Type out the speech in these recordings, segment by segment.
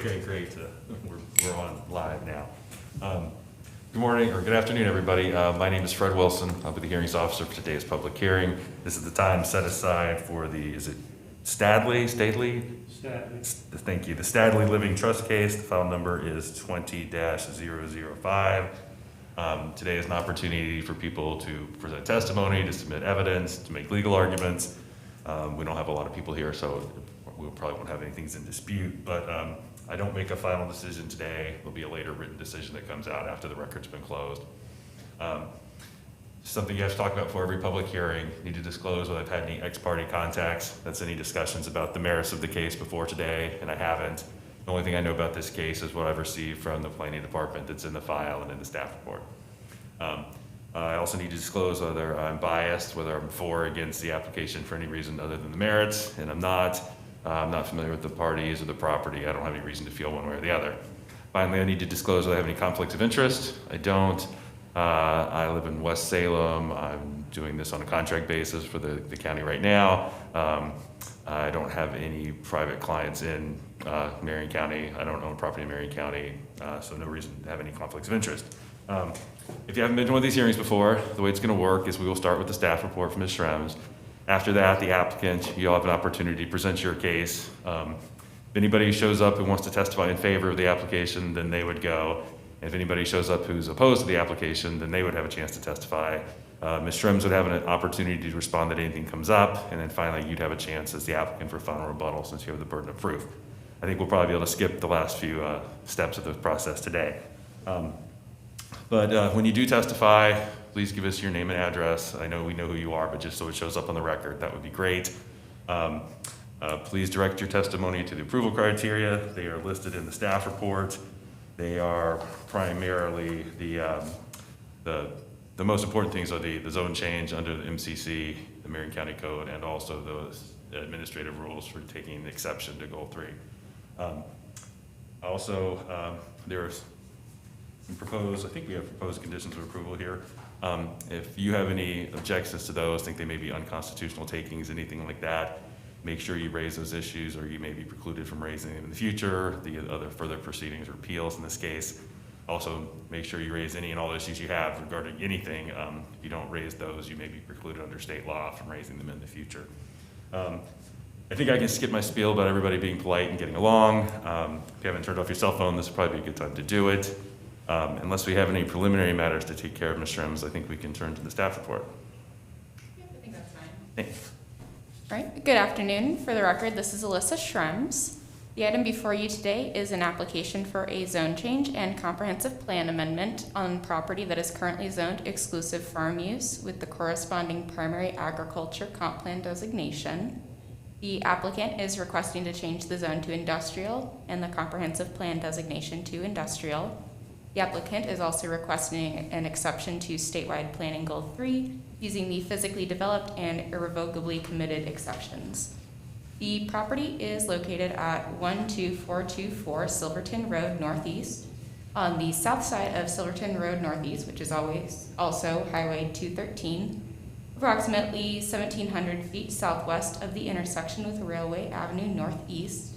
Okay, great. We're on live now. Good morning or good afternoon, everybody. My name is Fred Wilson. I'll be the hearings officer for today's public hearing. This is the time set aside for the, is it Stately? Thank you. The Stadley Living Trust case. The file number is 20-005. Today is an opportunity for people to present testimony, to submit evidence, to make legal arguments. We don't have a lot of people here, so we probably won't have anything in dispute, but I don't make a final decision today. There'll be a later written decision that comes out after the record's been closed. Something you have to talk about for every public hearing. Need to disclose whether I've had any ex-parte contacts. That's any discussions about the merits of the case before today, and I haven't. The only thing I know about this case is what I've received from the planning department that's in the file and in the staff report. I also need to disclose whether I'm biased, whether I'm for or against the application for any reason other than the merits, and I'm not. I'm not familiar with the parties or the property. I don't have any reason to feel one way or the other. Finally, I need to disclose whether I have any conflicts of interest. I don't. I live in West Salem. I'm doing this on a contract basis for the county right now. I don't have any private clients in Marion County. I don't own property in Marion County, so no reason to have any conflicts of interest. If you haven't been to one of these hearings before, the way it's going to work is we will start with the staff report from Ms. Schrems. After that, the applicant, you'll have an opportunity to present your case. If anybody shows up who wants to testify in favor of the application, then they would go. If anybody shows up who's opposed to the application, then they would have a chance to testify. Ms. Schrems would have an opportunity to respond that anything comes up, and then finally you'd have a chance as the applicant for final rebuttal since you have the burden of proof. I think we'll probably be able to skip the last few steps of the process today. But when you do testify, please give us your name and address. I know we know who you are, but just so it shows up on the record, that would be great. Please direct your testimony to the approval criteria. They are listed in the staff report. They are primarily the most important things are the zone change under the MCC, the Marion County Code, and also those administrative rules for taking exception to Goal 3. There's some proposed, I think we have proposed conditions of approval here. If you have any objections to those, think they may be unconstitutional takings, anything like that, make sure you raise those issues, or you may be precluded from raising them in the future, the other further proceedings or appeals in this case. Also, make sure you raise any and all issues you have regarding anything. If you don't raise those, you may be precluded under state law from raising them in the future. I think I can skip my spiel about everybody being polite and getting along. If you haven't turned off your cell phone, this would probably be a good time to do it. Unless we have any preliminary matters to take care of, Ms. Schrems, I think we can turn to the staff report. Yeah, I think that's fine. Thanks. All right, good afternoon. For the record, this is Alyssa Schrems. The item before you today is an application for a zone change and comprehensive plan amendment on property that is currently zoned exclusive farm use with the corresponding primary agriculture comp plan designation. The applicant is requesting to change the zone to industrial and the comprehensive plan designation to industrial. The applicant is also requesting an exception to statewide planning goal 3 using the physically developed and irrevocably committed exceptions. The property is located at 12424 Silverton Road Northeast on the south side of Silverton Road Northeast, which is also Highway 213, approximately 1,700 feet southwest of the intersection with Railway Avenue Northeast.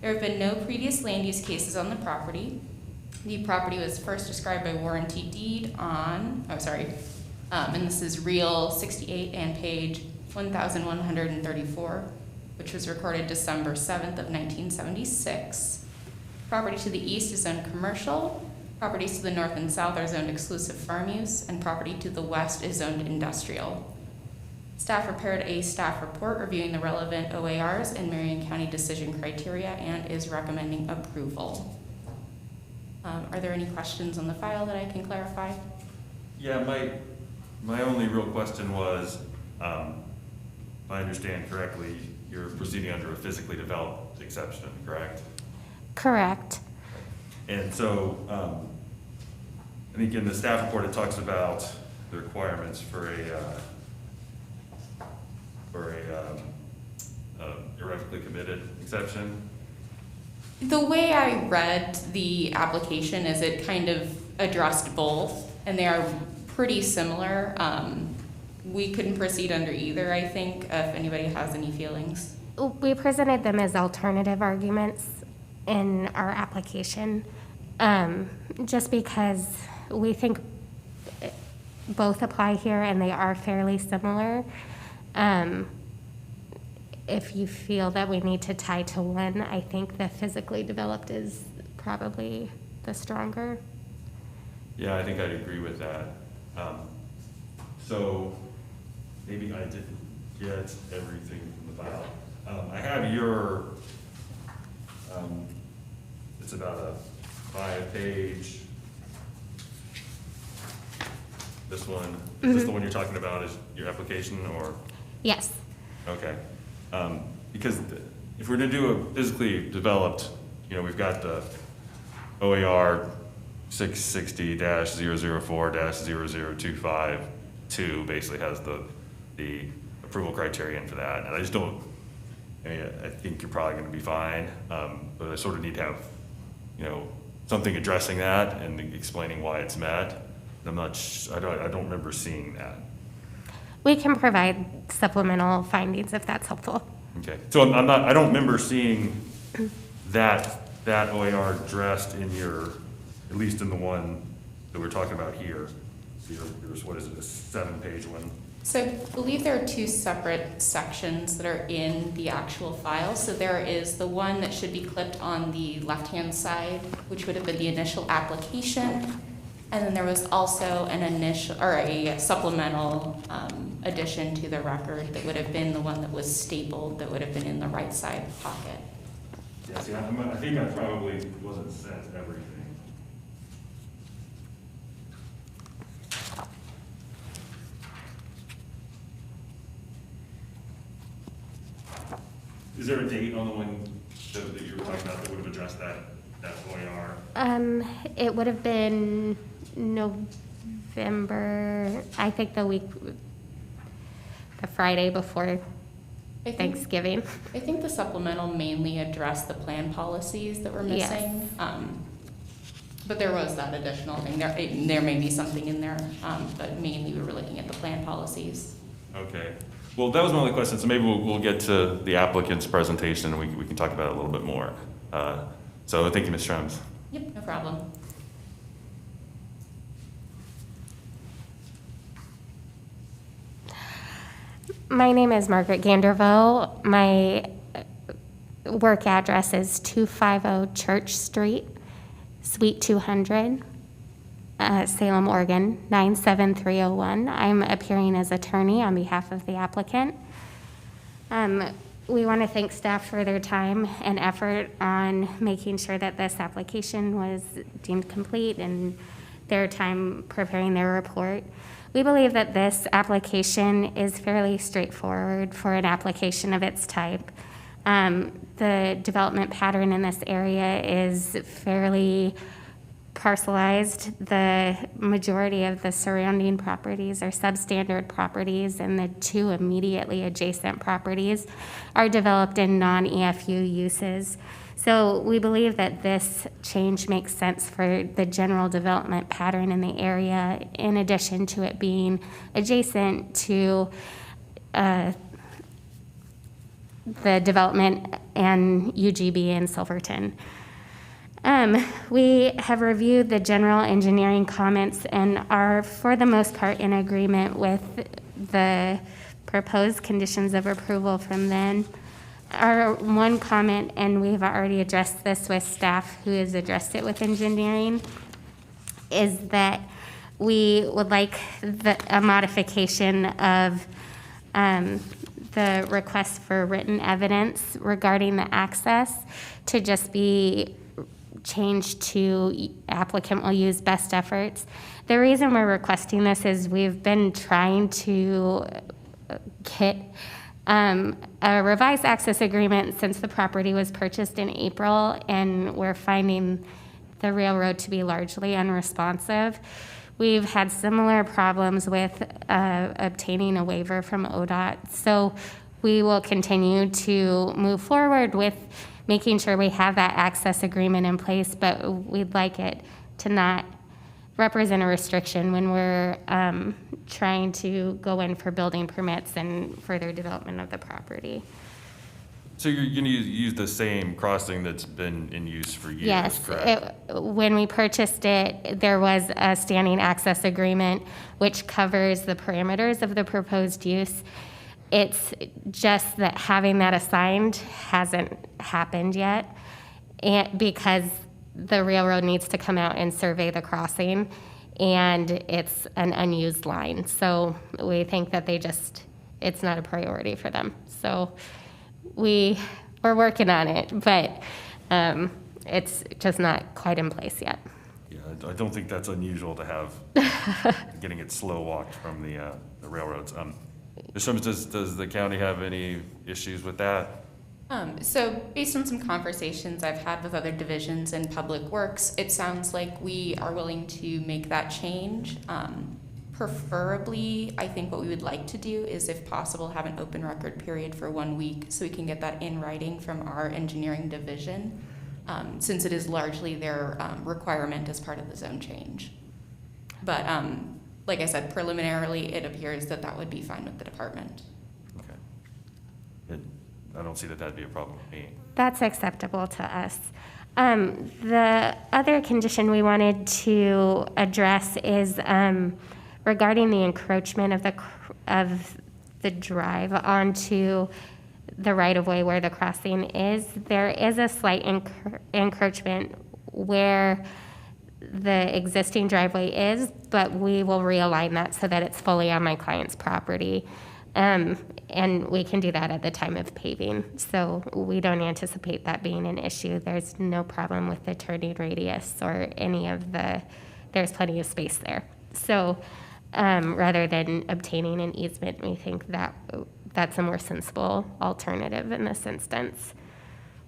There have been no previous land use cases on the property. The property was first described by warranty deed on, and this is Reel 68 and page 1134, which was recorded December 7th of 1976. Property to the east is zoned commercial, properties to the north and south are zoned exclusive farm use, and property to the west is zoned industrial. Staff prepared a staff report reviewing the relevant OARs and Marion County decision criteria and is recommending approval. Are there any questions on the file that I can clarify? Yeah, my only real question was, if I understand correctly, you're proceeding under a physically developed exception, correct? Correct. And so, I think in the staff report it talks about the requirements for a irrevocably committed exception. The way I read the application is it kind of addressed both, and they are pretty similar. We couldn't proceed under either, I think, if anybody has any feelings. We presented them as alternative arguments in our application, just because we think both apply here and they are fairly similar. If you feel that we need to tie to one, I think the physically developed is probably the stronger. Yeah, I think I'd agree with that. So maybe I didn't get everything from the file. I have your, it's about a 5-page. This one, is this the one you're talking about, is your application, or? Yes. Okay. Because if we're gonna do a physically developed, we've got the OAR 660-004-0025-2 basically has the approval criterion for that. And I just don't, I think you're probably gonna be fine, but I sort of need to have, something addressing that and explaining why it's met. I'm not, I don't remember seeing that. We can provide supplemental findings if that's helpful. Okay, so I don't remember seeing that OAR addressed in your, at least in the one that we're talking about here. So yours, what is it, a 7-page one? So I believe there are 2 separate sections that are in the actual file. So there is the one that should be clipped on the left-hand side, which would have been the initial application. And then there was also an initial, or a supplemental addition to the record that would have been the one that was stapled, that would have been in the right side pocket. Yeah, see, I think I probably wasn't sent everything. Is there a date on the one that you were talking about that would have addressed that OAR? It would have been November, I think the Friday before Thanksgiving. I think the supplemental mainly addressed the plan policies that were missing. Yes. But there was that additional thing. There may be something in there, but mainly we were looking at the plan policies. Okay. Well, that was my only question, so maybe we'll get to the applicant's presentation and we can talk about it a little bit more. So thank you, Ms. Schrems. Yep, no problem. My name is Margaret Ganderville. My work address is 250 Church Street, Suite 200, Salem, Oregon, 97301. I'm appearing as attorney on behalf of the applicant. We want to thank staff for their time and effort on making sure that this application was deemed complete and their time preparing their report. We believe that this application is fairly straightforward for an application of its type. The development pattern in this area is fairly parcelized. The majority of the surrounding properties are substandard properties, and the 2 immediately adjacent properties are developed in non-EFU uses. So we believe that this change makes sense for the general development pattern in the area, in addition to it being adjacent to the development and UGB in Silverton. We have reviewed the general engineering comments and are, for the most part, in agreement with the proposed conditions of approval from then. Our one comment, and we've already addressed this with staff who has addressed it with engineering, is that we would like a modification of the request for written evidence regarding the access to just be changed to applicant will use best efforts. The reason we're requesting this is we've been trying to get a revised access agreement since the property was purchased in April, and we're finding the railroad to be largely unresponsive. We've had similar problems with obtaining a waiver from ODOT, so we will continue to move forward with making sure we have that access agreement in place, but we'd like it to not represent a restriction when we're trying to go in for building permits and further development of the property. So you're gonna use the same crossing that's been in use for years, Yes, correct? when we purchased it, there was a standing access agreement which covers the parameters of the proposed use. It's just that having that assigned hasn't happened yet, and because the railroad needs to come out and survey the crossing, and it's an unused line. So we think that it's not a priority for them. So we're working on it, but it's just not quite in place yet. Yeah, I don't think that's unusual to have, getting it slow walked from the railroads. Ms. Shrums, does the county have any issues with that? So based on some conversations I've had with other divisions in Public Works, it sounds like we are willing to make that change. Preferably, I think what we would like to do is, if possible, have an open record period for 1 week so we can get that in writing from our engineering division, since it is largely their requirement as part of the zone change. But like I said, preliminarily, it appears that that would be fine with the department. Okay. I don't see that that'd be a problem with me. That's acceptable to us. The other condition we wanted to address is regarding the encroachment of the drive onto the right-of-way where the crossing is. There is a slight encroachment where the existing driveway is, but we will realign that so that it's fully on my client's property. And we can do that at the time of paving. So we don't anticipate that being an issue. There's no problem with the turning radius or there's plenty of space there. So rather than obtaining an easement, we think that that's a more sensible alternative in this instance.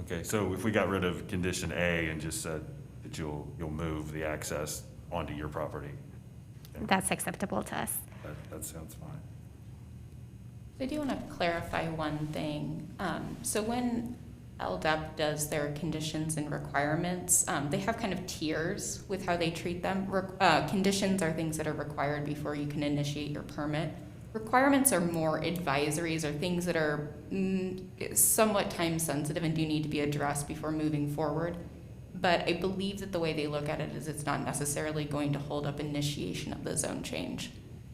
Okay, so if we got rid of condition A and just said that you'll move the access onto your property, That's acceptable to us. that sounds fine. I do want to clarify one thing. So when LDEP does their conditions and requirements, they have kind of tiers with how they treat them. Conditions are things that are required before you can initiate your permit. Requirements are more advisories or things that are somewhat time sensitive and do need to be addressed before moving forward. But I believe that the way they look at it is it's not necessarily going to hold up initiation of the zone change.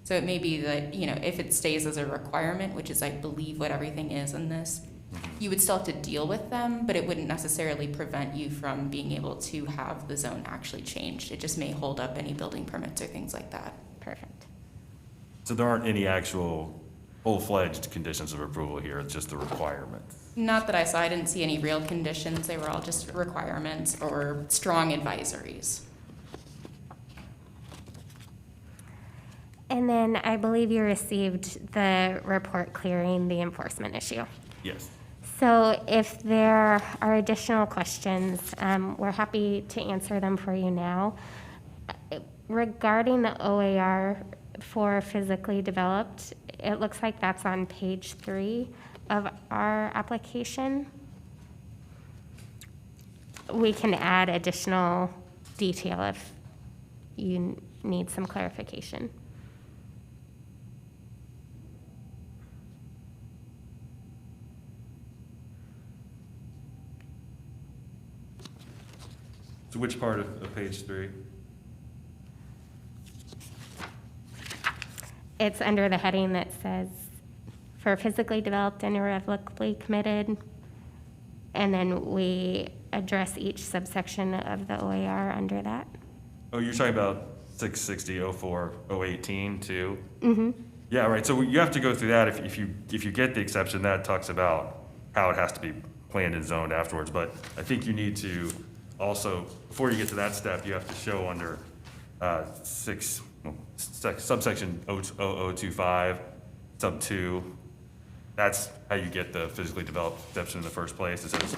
So it may be that, if it stays as a requirement, which is, I believe, what everything is in this, you would still have to deal with them, but it wouldn't necessarily prevent you from being able to have the zone actually changed. It just may hold up any building permits or things like that. Perfect. So there aren't any actual full-fledged conditions of approval here, it's just the requirements. Not that I saw. I didn't see any real conditions. They were all just requirements or strong advisories. And then I believe you received the report clearing the enforcement issue. Yes. So if there are additional questions, we're happy to answer them for you now. Regarding the OAR for physically developed, it looks like that's on page 3 of our application. We can add additional detail if you need some clarification. So which part of page 3? It's under the heading that says, for physically developed and irrevocably committed, and then we address each subsection of the OAR under that. Oh, you're talking about 660-04-018 too? Mm-hmm. Yeah, right, so you have to go through that. If you get the exception, that talks about how it has to be planned and zoned afterwards. But I think you need to also, before you get to that step, you have to show under subsection 0025, sub 2. That's how you get the physically developed exception in the first place. It says,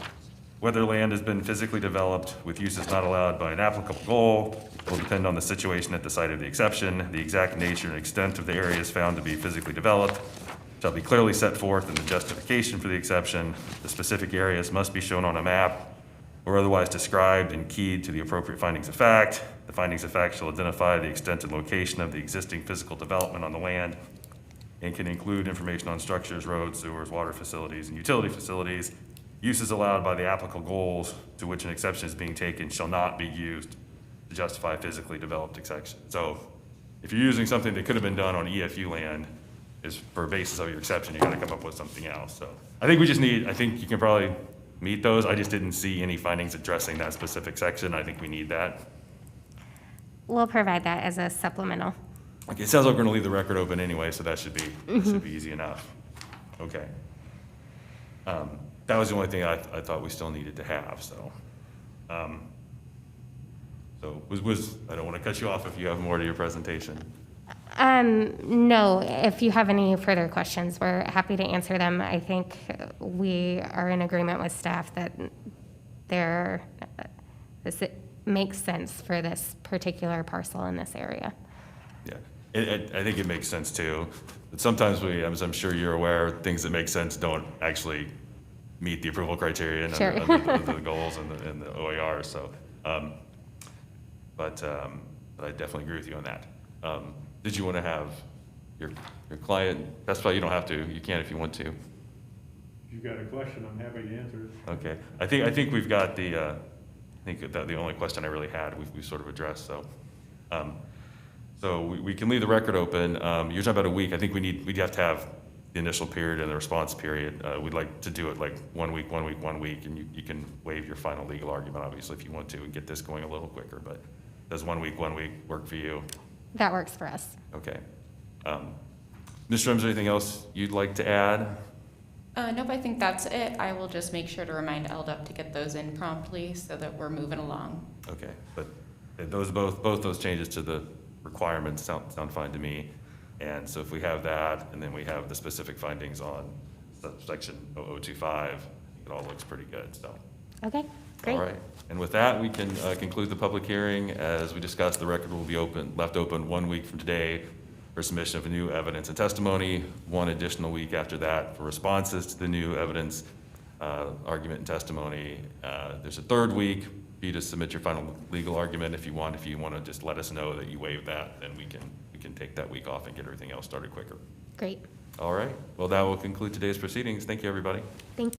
whether land has been physically developed with uses not allowed by an applicable goal will depend on the situation at the site of the exception. The exact nature and extent of the areas found to be physically developed shall be clearly set forth in the justification for the exception. The specific areas must be shown on a map or otherwise described and keyed to the appropriate findings of fact. The findings of fact shall identify the extent and location of the existing physical development on the land and can include information on structures, roads, sewers, water facilities, and utility facilities. uses allowed by the applicable goals to which an exception is being taken shall not be used to justify physically developed exception. So if you're using something that could have been done on EFU land, is for a basis of your exception, you gotta come up with something else. So I think I think you can probably meet those. I just didn't see any findings addressing that specific section. I think we need that. We'll provide that as a supplemental. Okay, it sounds like we're gonna leave the record open anyway, so that should be easy enough. Okay. That was the only thing I thought we still needed to have, so. I don't wanna cut you off if you have more to your presentation. No, if you have any further questions, we're happy to answer them. I think we are in agreement with staff that this makes sense for this particular parcel in this area. Yeah, I think it makes sense too. But sometimes as I'm sure you're aware, things that make sense don't actually meet the approval criteria and Sure. the goals and the OAR. So, but I definitely agree with you on that. Did you want to have your client testify? You don't have to. You can if you want to. If you've got a question, I'm happy to answer it. Okay. I think we've got the only question I really had we've sort of addressed. So, we can leave the record open. You're talking about a week. I think we'd have to have the initial period and the response period. We'd like to do it like 1 week, and you can waive your final legal argument, obviously, if you want to, and get this going a little quicker. But does 1 week work for you? That works for us. Okay. Ms. Schrems, anything else you'd like to add? Nope, I think that's it. I will just make sure to remind LDUP to get those in promptly so that we're moving along. Okay, but both those changes to the requirements sound fine to me. And so if we have that, and then we have the specific findings on section 0025, it all looks pretty good, so. Okay, great. All right, and with that, we can conclude the public hearing. As we discussed, the record will be left open 1 week from today for submission of new evidence and testimony, 1 additional week after that for responses to the new evidence, argument and testimony. There's a 3rd week for you to submit your final legal argument if you want. If you want to just let us know that you waived that, then we can take that week off and get everything else started quicker. Great. All right, well, that will conclude today's proceedings. Thank you, everybody. Thank you.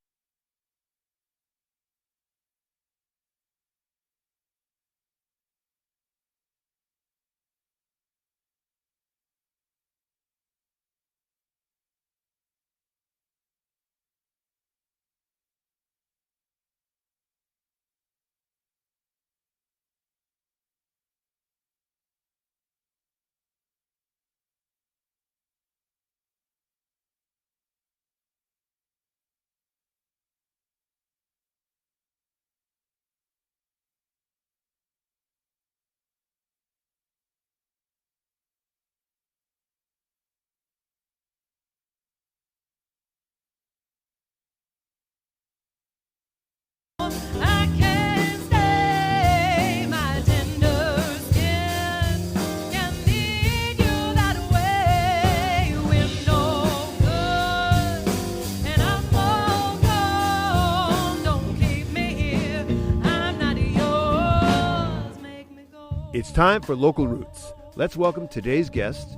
I can't stay, my tender skin can need you that way. We're no good, and I'm all gone. Don't keep me here, I'm not yours. Make me go. It's time for Local Roots. Let's welcome today's guest,